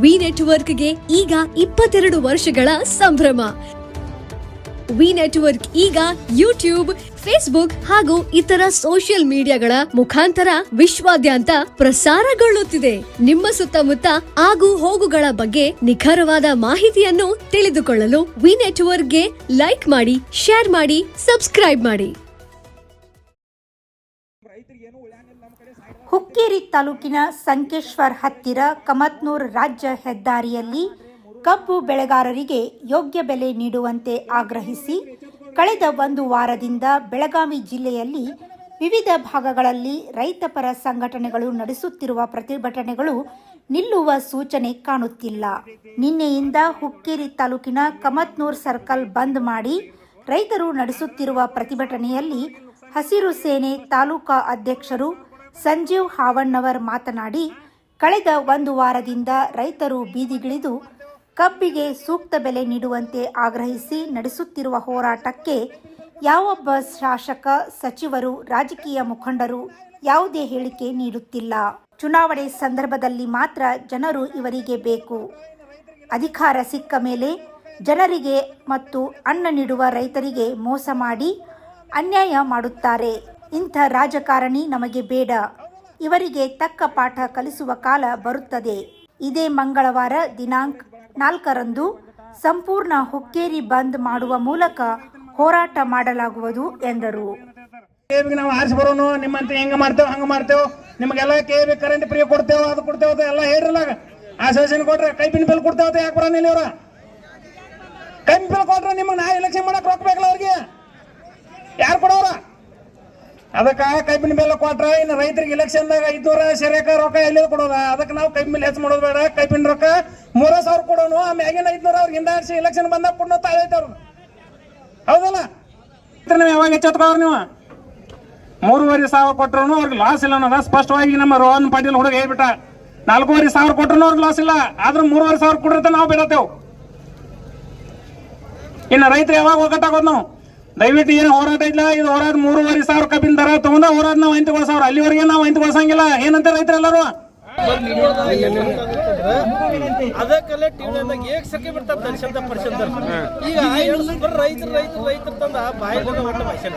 V ನೆಟ್ವರ್ಕ್ಗೆ ಈಗ 22 ವರ್ಷಗಳ ಸಂಭ್ರಮ. ವಿ ನೆಟ್ವರ್ಕ್ ಈಗ ಯೂಟ್ಯೂಬ್, ಫೇಸ್ಬುಕ್ ಹಾಗೂ ಇತರ ಸೋಷಿಯಲ್ ಮೀಡಿಯಾಗಳ ಮುಖಾಂತರ ವಿಶ್ವಾದ್ಯಂತ ಪ್ರಸಾರಗೊಳ್ಳುತ್ತಿದೆ. ನಿಮ್ಮ ಸುತ್ತಮುತ್ತ ಆಗು ಹೋಗುಗಳ ಬಗ್ಗೆ ನಿಖರವಾದ ಮಾಹಿತಿಯನ್ನು ತಿಳಿದುಕೊಳ್ಳಲು ವಿ ನೆಟ್ವರ್ಕ್ಗೆ ಲೈಕ್ ಮಾಡಿ, ಶೇರ್ ಮಾಡಿ, ಸಬ್ಸ್ಕ್ರೈಬ್ ಮಾಡಿ. ಹುಕ್ಕೇರಿ ತಾಲೂಕಿನ ಸಂಕೇಶ್ವರ್ ಹತ್ತಿರ ಕಮತ್ನೂರ್ ರಾಜ್ಯ ಹೆದ್ದಾರಿಯಲ್ಲಿ ಕಬ್ಬು ಬೆಳೆಗಾರರಿಗೆ ಯೋಗ್ಯ ಬೆಲೆ ನೀಡುವಂತೆ ಆಗ್ರಹಿಸಿ ಕಳೆದ 1 ವಾರದಿಂದ ಬೆಳಗಾವಿ ಜಿಲ್ಲೆಯಲ್ಲಿ ವಿವಿಧ ಭಾಗಗಳಲ್ಲಿ ರೈತಪರ ಸಂಘಟನೆಗಳು ನಡೆಸುತ್ತಿರುವ ಪ್ರತಿಭಟನೆಗಳು ನಿಲ್ಲುವ ಸೂಚನೆ ಕಾಣುತ್ತಿಲ್ಲ. ನಿನ್ನೆಯಿಂದ ಹುಕ್ಕೇರಿ ತಾಲೂಕಿನ ಕಮತ್ನೂರ್ ಸರ್ಕಲ್ ಬಂದ್ ಮಾಡಿ ರೈತರು ನಡೆಸುತ್ತಿರುವ ಪ್ರತಿಭಟನೆಯಲ್ಲಿ ಹಸಿರು ಸೇನೆ ತಾಲೂಕಾ ಅಧ್ಯಕ್ಷರು ಸಂಜೀವ್ ಹಾವಣ್ಣವರ್ ಮಾತನಾಡಿ, ಕಳೆದ 1 ವಾರದಿಂದ ರೈತರು ಬೀದಿಗಿಳಿದು ಕಬ್ಬಿಗೆ ಸೂಕ್ತ ಬೆಲೆ ನೀಡುವಂತೆ ಆಗ್ರಹಿಸಿ ನಡೆಸುತ್ತಿರುವ ಹೋರಾಟಕ್ಕೆ ಯಾವೊಬ್ಬ ಶಾಸಕ, ಸಚಿವರು, ರಾಜಕೀಯ ಮುಖಂಡರು ಯಾವುದೇ ಹೇಳಿಕೆ ನೀಡುತ್ತಿಲ್ಲ. ಚುನಾವಣೆ ಸಂದರ್ಭದಲ್ಲಿ ಮಾತ್ರ ಜನರು ಇವರಿಗೆ ಬೇಕು. ಅಧಿಕಾರ ಸಿಕ್ಕ ಮೇಲೆ ಜನರಿಗೆ ಮತ್ತು ಅನ್ನ ನೀಡುವ ರೈತರಿಗೆ ಮೋಸ ಮಾಡಿ ಅನ್ಯಾಯ ಮಾಡುತ್ತಾರೆ. ಇಂಥ ರಾಜಕಾರಣಿ ನಮಗೆ ಬೇಡ. ಇವರಿಗೆ ತಕ್ಕ ಪಾಠ ಕಲಿಸುವ ಕಾಲ ಬರುತ್ತದೆ. ಇದೇ ಮಂಗಳವಾರ ದಿನಾಂಕ 4ರಂದು ಸಂಪೂರ್ಣ ಹುಕ್ಕೇರಿ ಬಂದ್ ಮಾಡುವ ಮೂಲಕ ಹೋರಾಟ ಮಾಡಲಾಗುವುದು ಎಂದರು. ನಾವು ಆರಿಸಿ ಬರೋನು ನಿಮ್ಮಂತ ಹೆಂಗ ಮಾಡ್ತೇವೆ ಹಂಗ ಮಾಡ್ತೇವೆ, ನಿಮಗೆಲ್ಲ ಕೇಬಿ ಕರೆಂಟ್ ಫ್ರೀ ಕೊಡ್ತೇವೆ, ಅದು ಕೊಡ್ತೇವೆ ಎಲ್ಲ ಹೇಳ್ರಲ್ಲ. ಆಶ್ವಾಸನೆ ಕೊಟ್ರೆ ಕೈಪಿನ ಬಿಲ್ ಕೊಡ್ತೇವೆ, ಯಾಕೆ ಬರೋನಿಲ್ಲ ಇವ್ರ? ಕೈಪಿನ ಬಿಲ್ ಕೊಟ್ರೆ ನಿಮಗೆ ನಾ ಎಲೆಕ್ಷನ್ ಮಾಡಕ್ ರೊಕ್ಕ ಬೇಕಲ್ಲ ಅವ್ರಿಗೆ, ಯಾರು ಕೊಡೋರ? ಅದಕ್ಕೆ ಕೈಪಿನ ಬೆಲ್ಲ ಕೊಟ್ರ ಇನ್ನು ರೈತರಿಗೆ ಇಲೆಕ್ಷನ್ದಾಗ 500 ಸರಿಯಾಕ ರೊಕ್ಕ ಎಲ್ಲಿ ಕೊಡೋದ? ಅದಕ್ಕೆ ನಾವು ಕೈಪಿನ ಹೆಚ್ಚು ಮಾಡೋದು ಬೇಡ. ಕೈಪಿನ ರೊಕ್ಕ 3,000 ಕೊಡೋನು, ಆ ಮ್ಯಾಗಿನ 500 ಅವ್ರಿಗೆ ಹಿಂದಾಡಿಸಿ ಇಲೆಕ್ಷನ್ ಬಂದಾಗ ಕೊಡೋ ತಾಳೈತೆ ಅವ್ರು, ಹೌದಲ್ಲ? ನೀವು ಯಾವಾಗ ಹೆಚ್ಚತ್ಕೋರು? ನೀವು 3,500 ಕೊಟ್ಟರು ಅವ್ರಿಗೆ ಲಾಸ್ ಇಲ್ಲ ಅನ್ನೋದ ಸ್ಪಷ್ಟವಾಗಿ ನಮ್ಮ ರೋಹನ್ ಪಾಟೀಲ್ ಹುಡುಗ ಹೇಳ್ಬಿಟ್ಟ. 4,500 ಕೊಟ್ಟರು ಅವ್ರಿಗೆ ಲಾಸ್ ಇಲ್ಲ, ಆದ್ರೂ 3,500 ಕೊಡ್ರತ ನಾವು ಬಿಡತ್ತೇವು. ಇನ್ನು ರೈತರು ಯಾವಾಗ ಒಗ್ಗಟ್ಟಾಗೋದು? ನಾವು ದಯವಿಟ್ಟು ಏನು ಹೋರಾಟ ಇಲ್ಲ, ಇದು ಹೋರಾಟ 3,500 ಕಬ್ಬಿನ ದರ ತಗೊಂಡ ಹೋರಾಟ ನಾವು 8,000 ಅಲ್ಲಿವರೆಗೆ ನಾವು 8,000 ಏನಂತ ರೈತರೆಲ್ಲರೂ ಅದಕ್ಕೆಲ್ಲ ಟಿವಿದಾಗ ಏಕ್ ಸಕ್ಕೆ ಬಿಡ್ತಾರೆ ದರ್ಶನ ಪರ್ಸೆಂಟ್. ಈಗ ರೈತರು ತಂದ ಬಾಯಿ ಒಟ್ಟು ಭಾಷಣ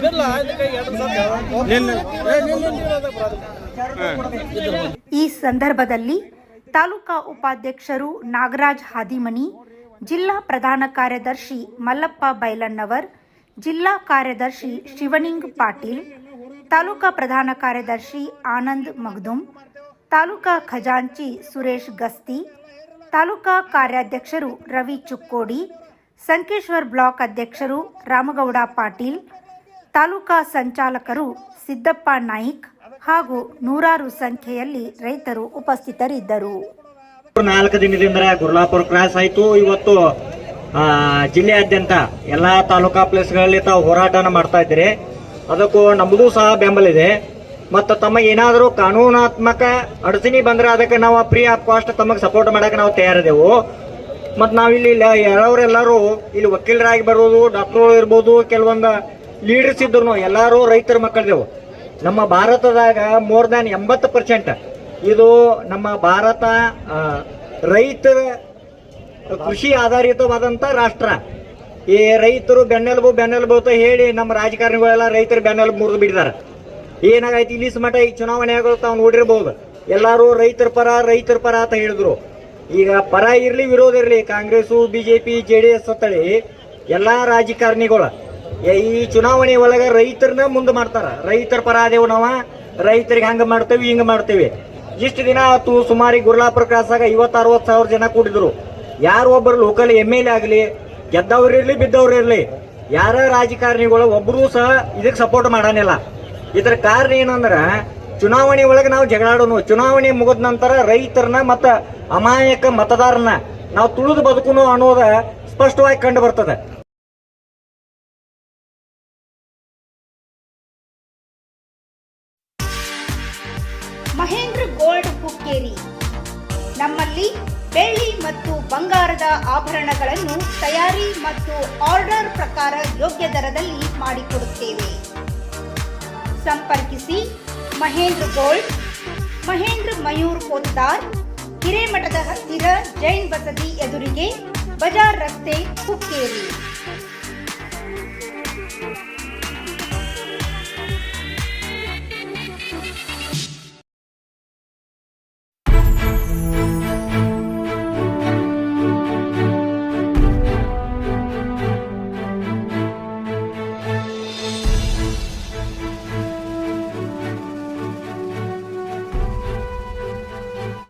ಬಿರ್ಲ ಈ ಸಂದರ್ಭದಲ್ಲಿ ತಾಲೂಕಾ ಉಪಾಧ್ಯಕ್ಷರು ನಾಗರಾಜ್ ಹಾದಿಮನಿ, ಜಿಲ್ಲಾ ಪ್ರಧಾನ ಕಾರ್ಯದರ್ಶಿ ಮಲ್ಲಪ್ಪ ಬೈಲಣ್ಣವರ್, ಜಿಲ್ಲಾ ಕಾರ್ಯದರ್ಶಿ ಶಿವನಿಂಗ್ ಪಾಟೀಲ್, ತಾಲೂಕಾ ಪ್ರಧಾನ ಕಾರ್ಯದರ್ಶಿ ಆನಂದ್ ಮಗ್ದುಮ್, ತಾಲೂಕಾ ಖಜಾಂಚಿ ಸುರೇಶ್ ಗಸ್ತಿ, ತಾಲೂಕಾ ಕಾರ್ಯಾಧ್ಯಕ್ಷರು ರವಿ ಚುಕ್ಕೋಡಿ, ಸಂಕೇಶ್ವರ್ ಬ್ಲಾಕ್ ಅಧ್ಯಕ್ಷರು ರಾಮಗೌಡ ಪಾಟೀಲ್, ತಾಲೂಕಾ ಸಂಚಾಲಕರು ಸಿದ್ದಪ್ಪ ನಾಯ್ಕ್ ಹಾಗೂ ನೂರಾರು ಸಂಖ್ಯೆಯಲ್ಲಿ ರೈತರು ಉಪಸ್ಥಿತರಿದ್ದರು. 4 ದಿನದಿಂದ ಗುರ್ಲಾಪುರ ಕ್ರಾಸ್ ಆಯ್ತು. ಇವತ್ತು ಜಿಲ್ಲೆಯಾದ್ಯಂತ ಎಲ್ಲಾ ತಾಲೂಕಾ ಪ್ಲೇಸ್ಗಳಲ್ಲಿ ತಾವು ಹೋರಾಟನ ಮಾಡ್ತಾ ಇದ್ದೀರಿ. ಅದಕ್ಕೂ ನಮ್ಮದು ಸಹ ಬೆಂಬಲ ಇದೆ. ಮತ್ತು ತಮಗೆ ಏನಾದರೂ ಕಾನೂನಾತ್ಮಕ ಅಡಚಣೆ ಬಂದ್ರೆ ಅದಕ್ಕೆ ನಾವು ಫ್ರೀ ಆಫ್ ಕಾಸ್ಟ್ ತಮಗೆ ಸಪೋರ್ಟ್ ಮಾಡಕ್ಕೆ ನಾವು ತಯಾರಿದೆವು. ಮತ್ತು ನಾವಿಲ್ಲಿ ಎಲ್ಲರೂ ಇಲ್ಲಿ ವಕೀಲರಾಗಿ ಬರೋದು, ಡಾಕ್ಟರ್ಗಳು ಇರ್ಬೋದು, ಕೆಲವೊಂದು ಲೀಡರ್ಸ್ ಇದ್ರು ಎಲ್ಲರೂ ರೈತರ ಮಕ್ಕಳಿದೆವು. ನಮ್ಮ ಭಾರತದಾಗ ಮೋರ್ ದ್ಯಾನ್ 80% ಇದು ನಮ್ಮ ಭಾರತ ರೈತರ ಕೃಷಿ ಆಧಾರಿತವಾದಂತ ರಾಷ್ಟ್ರ. ಈ ರೈತರು ಬೆನ್ನೆಲುಬು ಅಂತ ಹೇಳಿ ನಮ್ಮ ರಾಜಕಾರಣಿಗಳೆಲ್ಲ ರೈತರು ಬೆನ್ನೆಲುಬು ಮುರಿದು ಬಿಟ್ಟಿದ್ದಾರೆ. ಏನಾಗೈತಿ ಇಲ್ಲಿ ಮಠ ಈ ಚುನಾವಣೆ ಆಗೋದು ತಾವು ನೋಡಿರ್ಬೋದು. ಎಲ್ಲರೂ ರೈತರ ಪರ ಅಂತ ಹೇಳಿದ್ರು. ಈಗ ಪರ ಇರ್ಲಿ ವಿರೋಧ ಇರ್ಲಿ, ಕಾಂಗ್ರೆಸ್, ಬಿಜೆಪಿ, JDS ಅಂತೇಳಿ ಎಲ್ಲಾ ರಾಜಕಾರಣಿಗಳು ಈ ಚುನಾವಣೆ ಒಳಗ ರೈತರನ್ನ ಮುಂದೆ ಮಾಡ್ತಾರ. ರೈತರ ಪರ ಅದೇವು ನಾವ, ರೈತರಿಗೆ ಹಂಗ ಮಾಡ್ತೇವಿ ಹಿಂಗ ಮಾಡ್ತೇವಿ. ಇಷ್ಟು ದಿನ ಆಯ್ತು ಸುಮಾರು ಗುರ್ಲಾಪುರ ಕ್ರಾಸಾಗ 50-60 ಸಾವಿರ ಜನ ಕೂಡಿದ್ರು. ಯಾರು ಒಬ್ಬರು ಲೋಕಲ್ MLA ಆಗಲಿ, ಗೆದ್ದವ್ರಿರ್ಲಿ ಬಿದ್ದವ್ರಿರ್ಲಿ, ಯಾರ ರಾಜಕಾರಣಿಗಳು ಒಬ್ಬರೂ ಸಹ ಇದಕ್ಕೆ ಸಪೋರ್ಟ್ ಮಾಡಾನಿಲ್ಲ. ಇದರ ಕಾರಣ ಏನಂದ್ರ ಚುನಾವಣೆ ಒಳಗೆ ನಾವು ಜಗಳಾಡೋನು, ಚುನಾವಣೆ ಮುಗಿದ ನಂತರ ರೈತರನ್ನ ಮತ್ತ ಅಮಾಯಕ ಮತದಾರನ ನಾವು ತುಳಿದು ಬದುಕುನು ಅನ್ನೋದ ಸ್ಪಷ್ಟವಾಗಿ ಕಂಡು ಬರ್ತದೆ. ಮಹೇಂದ್ರ ಗೋಲ್ಡ್ ಹುಕ್ಕೇರಿ. ನಮ್ಮಲ್ಲಿ ಬೆಳ್ಳಿ ಮತ್ತು ಬಂಗಾರದ ಆಭರಣಗಳನ್ನು ತಯಾರಿ ಮತ್ತು ಆರ್ಡರ್ ಪ್ರಕಾರ ಯೋಗ್ಯ ದರದಲ್ಲಿ ಮಾಡಿಕೊಡುತ್ತೇವೆ. ಸಂಪರ್ಕಿಸಿ ಮಹೇಂದ್ರ ಗೋಲ್ಡ್, ಮಹೇಂದ್ರ ಮಯೂರ್ ಪೋತ್ತಾರ್, ಹಿರೇಮಠದ ಹತ್ತಿರ ಜೈನ್ ಬಸದಿ ಎದುರಿಗೆ ಬಜಾರ್ ರಸ್ತೆ ಹುಕ್ಕೇರಿ.